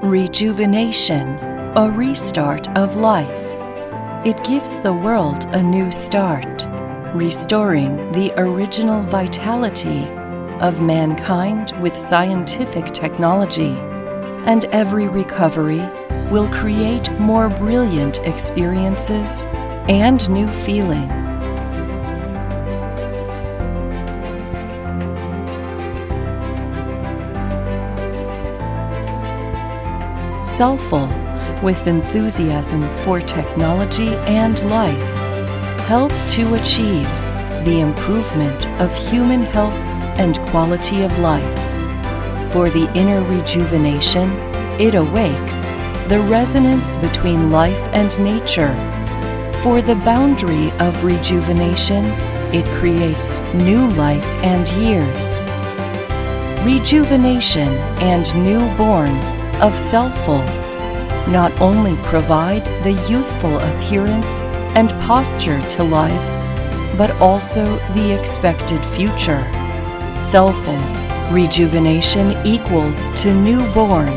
Rejuvenation, a restart of life. It gives the world a new start, restoring the original vitality of mankind with scientific technology, and every recovery will create more brilliant experiences and new feelings. CELFULL, with enthusiasm for technology and life, help to achieve the improvement of human health and quality of life. For the inner rejuvenation, it awakes the resonance between life and nature. For the boundary of rejuvenation, it creates new life and years. Rejuvenation and newborn of CELFULL not only provide the youthful appearance and posture to lives, but also the expected future. CELFULL rejuvenation equals to newborn